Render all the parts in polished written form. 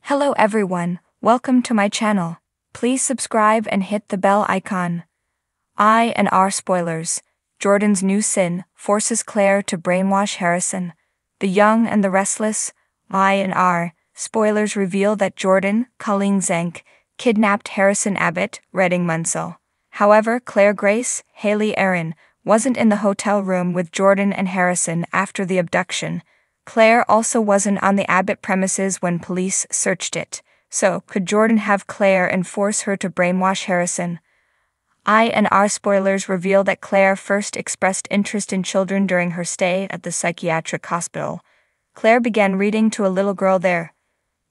Hello everyone, welcome to my channel. Please subscribe and hit the bell icon. I and R spoilers. Jordan's new sin forces Claire to brainwash Harrison. The Young and the Restless. I and R spoilers reveal that Jordan, Colleen Zank, kidnapped Harrison Abbott, Redding Munsell. However, Claire Grace, Haley Aaron, wasn't in the hotel room with Jordan and Harrison after the abduction. Claire also wasn't on the Abbott premises when police searched it. So, could Jordan have Claire and force her to brainwash Harrison? I and R spoilers reveal that Claire first expressed interest in children during her stay at the psychiatric hospital. Claire began reading to a little girl there.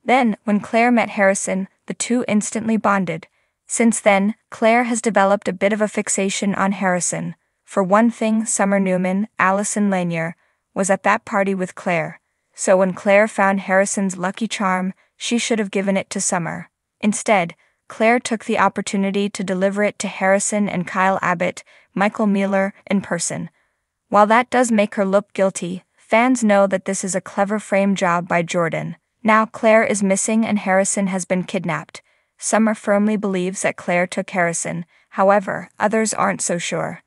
Then, when Claire met Harrison, the two instantly bonded. Since then, Claire has developed a bit of a fixation on Harrison. For one thing, Summer Newman, Allison Lanier, was at that party with Claire. So when Claire found Harrison's lucky charm, she should have given it to Summer. Instead, Claire took the opportunity to deliver it to Harrison and Kyle Abbott, Michael Mueller, in person. While that does make her look guilty, fans know that this is a clever frame job by Jordan. Now Claire is missing and Harrison has been kidnapped. Summer firmly believes that Claire took Harrison, however, others aren't so sure.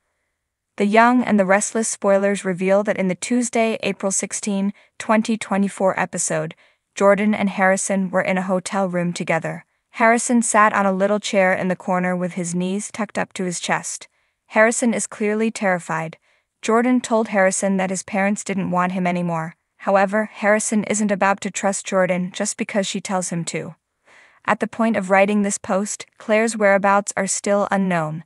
The Young and the Restless spoilers reveal that in the Tuesday, April 16, 2024 episode, Jordan and Harrison were in a hotel room together. Harrison sat on a little chair in the corner with his knees tucked up to his chest. Harrison is clearly terrified. Jordan told Harrison that his parents didn't want him anymore. However, Harrison isn't about to trust Jordan just because she tells him to. At the point of writing this post, Claire's whereabouts are still unknown.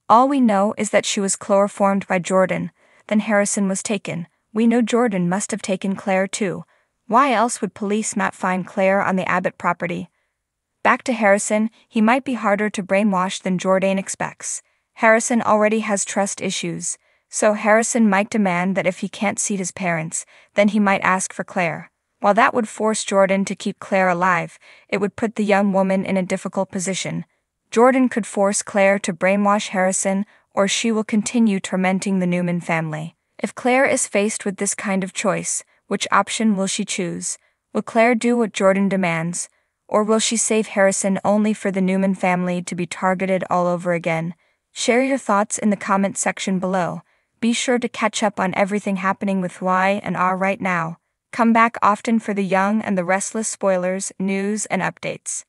All we know is that she was chloroformed by Jordan, then Harrison was taken. We know Jordan must have taken Claire too. Why else would police not find Claire on the Abbott property? Back to Harrison, he might be harder to brainwash than Jordan expects. Harrison already has trust issues, so Harrison might demand that if he can't see his parents, then he might ask for Claire. While that would force Jordan to keep Claire alive, it would put the young woman in a difficult position. Jordan could force Claire to brainwash Harrison, or she will continue tormenting the Newman family. If Claire is faced with this kind of choice, which option will she choose? Will Claire do what Jordan demands? Or will she save Harrison only for the Newman family to be targeted all over again? Share your thoughts in the comment section below. Be sure to catch up on everything happening with Y and R right now. Come back often for the Young and the Restless spoilers, news, and updates.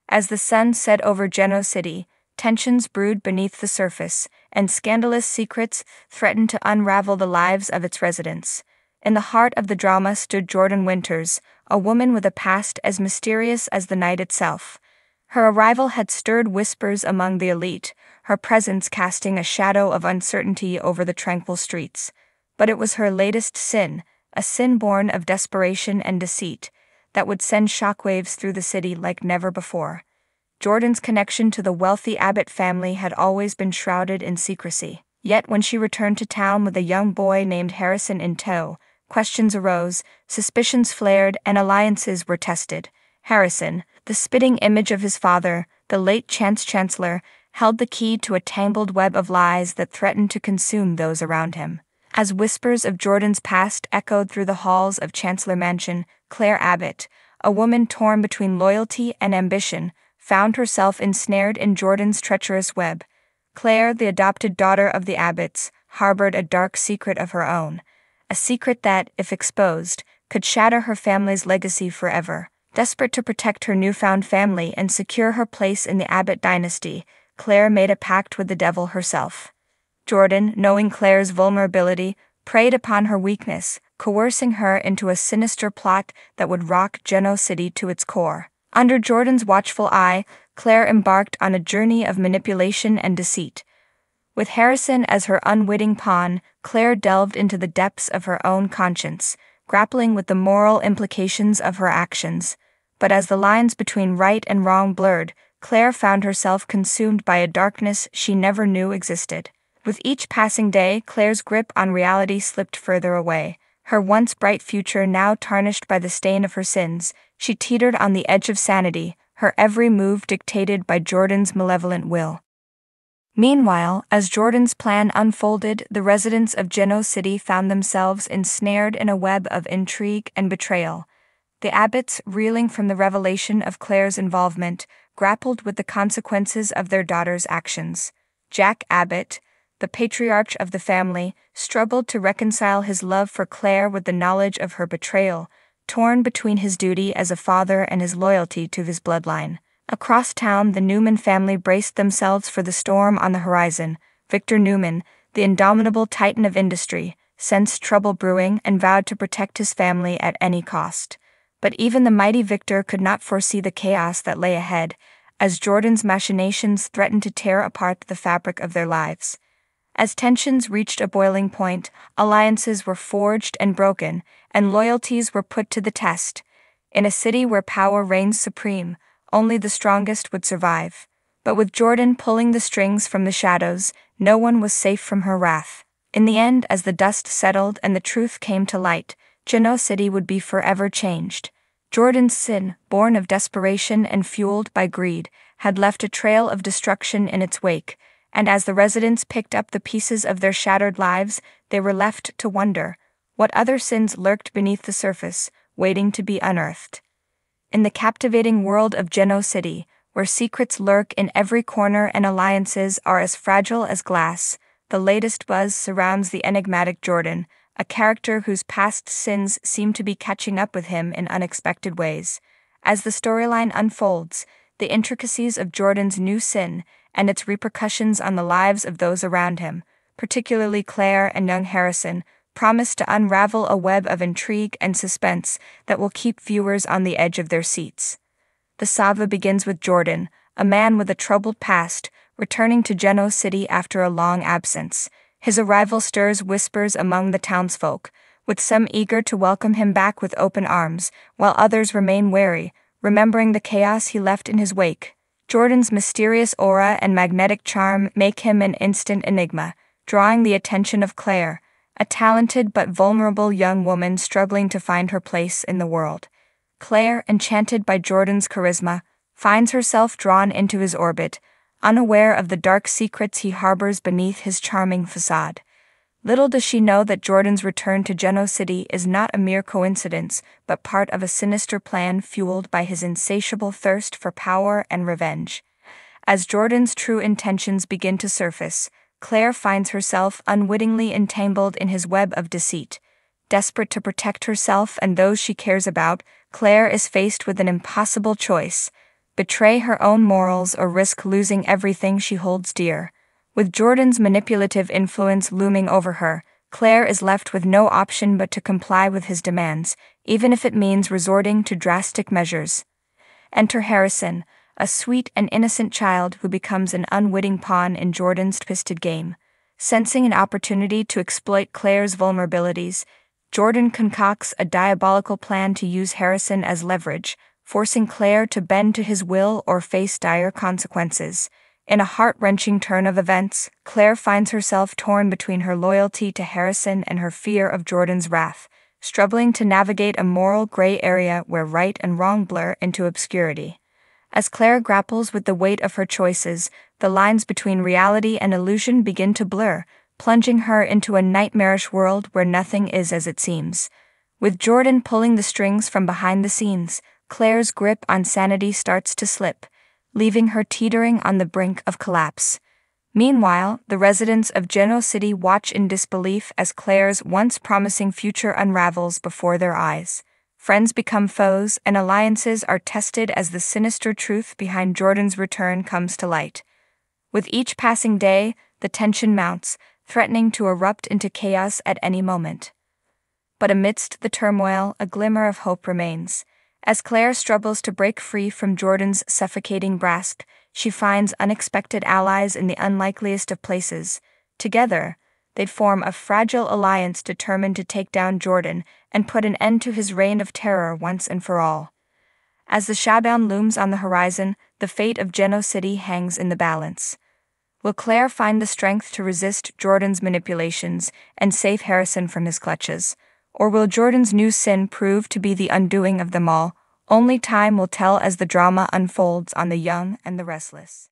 As the sun set over Genoa City, tensions brewed beneath the surface, and scandalous secrets threatened to unravel the lives of its residents. In the heart of the drama stood Jordan Winters, a woman with a past as mysterious as the night itself. Her arrival had stirred whispers among the elite, her presence casting a shadow of uncertainty over the tranquil streets. But it was her latest sin, a sin born of desperation and deceit, that would send shockwaves through the city like never before. Jordan's connection to the wealthy Abbott family had always been shrouded in secrecy. Yet when she returned to town with a young boy named Harrison in tow, questions arose, suspicions flared, and alliances were tested. Harrison, the spitting image of his father, the late Chancellor, held the key to a tangled web of lies that threatened to consume those around him. As whispers of Jordan's past echoed through the halls of Chancellor Mansion, Claire Abbott, a woman torn between loyalty and ambition, found herself ensnared in Jordan's treacherous web. Claire, the adopted daughter of the Abbotts, harbored a dark secret of her own. A secret that, if exposed, could shatter her family's legacy forever. Desperate to protect her newfound family and secure her place in the Abbott dynasty, Claire made a pact with the devil herself. Jordan, knowing Claire's vulnerability, preyed upon her weakness, coercing her into a sinister plot that would rock Genoa City to its core. Under Jordan's watchful eye, Claire embarked on a journey of manipulation and deceit. With Harrison as her unwitting pawn, Claire delved into the depths of her own conscience, grappling with the moral implications of her actions. But as the lines between right and wrong blurred, Claire found herself consumed by a darkness she never knew existed. With each passing day, Claire's grip on reality slipped further away. Her once bright future now tarnished by the stain of her sins, she teetered on the edge of sanity, her every move dictated by Jordan's malevolent will. Meanwhile, as Jordan's plan unfolded, the residents of Genoa City found themselves ensnared in a web of intrigue and betrayal. The abbots, reeling from the revelation of Claire's involvement, grappled with the consequences of their daughter's actions. Jack Abbot, the patriarch of the family, struggled to reconcile his love for Claire with the knowledge of her betrayal, torn between his duty as a father and his loyalty to his bloodline. Across town, the Newman family braced themselves for the storm on the horizon. Victor Newman, the indomitable titan of industry, sensed trouble brewing and vowed to protect his family at any cost. But even the mighty Victor could not foresee the chaos that lay ahead, as Jordan's machinations threatened to tear apart the fabric of their lives. As tensions reached a boiling point, alliances were forged and broken, and loyalties were put to the test. In a city where power reigns supreme, only the strongest would survive. But with Jordan pulling the strings from the shadows, no one was safe from her wrath. In the end, as the dust settled and the truth came to light, Genoa City would be forever changed. Jordan's sin, born of desperation and fueled by greed, had left a trail of destruction in its wake, and as the residents picked up the pieces of their shattered lives, they were left to wonder what other sins lurked beneath the surface, waiting to be unearthed. In the captivating world of Genoa City, where secrets lurk in every corner and alliances are as fragile as glass, the latest buzz surrounds the enigmatic Jordan, a character whose past sins seem to be catching up with him in unexpected ways. As the storyline unfolds, the intricacies of Jordan's new sin and its repercussions on the lives of those around him, particularly Claire and young Harrison, promise to unravel a web of intrigue and suspense that will keep viewers on the edge of their seats. The saga begins with Jordan, a man with a troubled past, returning to Genoa City after a long absence. His arrival stirs whispers among the townsfolk, with some eager to welcome him back with open arms, while others remain wary, remembering the chaos he left in his wake. Jordan's mysterious aura and magnetic charm make him an instant enigma, drawing the attention of Claire, a talented but vulnerable young woman struggling to find her place in the world. Claire, enchanted by Jordan's charisma, finds herself drawn into his orbit, unaware of the dark secrets he harbors beneath his charming facade. Little does she know that Jordan's return to Genoa City is not a mere coincidence, but part of a sinister plan fueled by his insatiable thirst for power and revenge. As Jordan's true intentions begin to surface, Claire finds herself unwittingly entangled in his web of deceit. Desperate to protect herself and those she cares about, Claire is faced with an impossible choice: betray her own morals or risk losing everything she holds dear. With Jordan's manipulative influence looming over her, Claire is left with no option but to comply with his demands, even if it means resorting to drastic measures. Enter Harrison, a sweet and innocent child who becomes an unwitting pawn in Jordan's twisted game. Sensing an opportunity to exploit Claire's vulnerabilities, Jordan concocts a diabolical plan to use Harrison as leverage, forcing Claire to bend to his will or face dire consequences. In a heart-wrenching turn of events, Claire finds herself torn between her loyalty to Harrison and her fear of Jordan's wrath, struggling to navigate a moral gray area where right and wrong blur into obscurity. As Claire grapples with the weight of her choices, the lines between reality and illusion begin to blur, plunging her into a nightmarish world where nothing is as it seems. With Jordan pulling the strings from behind the scenes, Claire's grip on sanity starts to slip, leaving her teetering on the brink of collapse. Meanwhile, the residents of Genoa City watch in disbelief as Claire's once promising future unravels before their eyes. Friends become foes, and alliances are tested as the sinister truth behind Jordan's return comes to light. With each passing day, the tension mounts, threatening to erupt into chaos at any moment. But amidst the turmoil, a glimmer of hope remains. As Claire struggles to break free from Jordan's suffocating grasp, she finds unexpected allies in the unlikeliest of places. Together, they form a fragile alliance determined to take down Jordan and put an end to his reign of terror once and for all. As the showdown looms on the horizon, the fate of Genoa City hangs in the balance. Will Claire find the strength to resist Jordan's manipulations and save Harrison from his clutches? Or will Jordan's new sin prove to be the undoing of them all? Only time will tell as the drama unfolds on The Young and the Restless.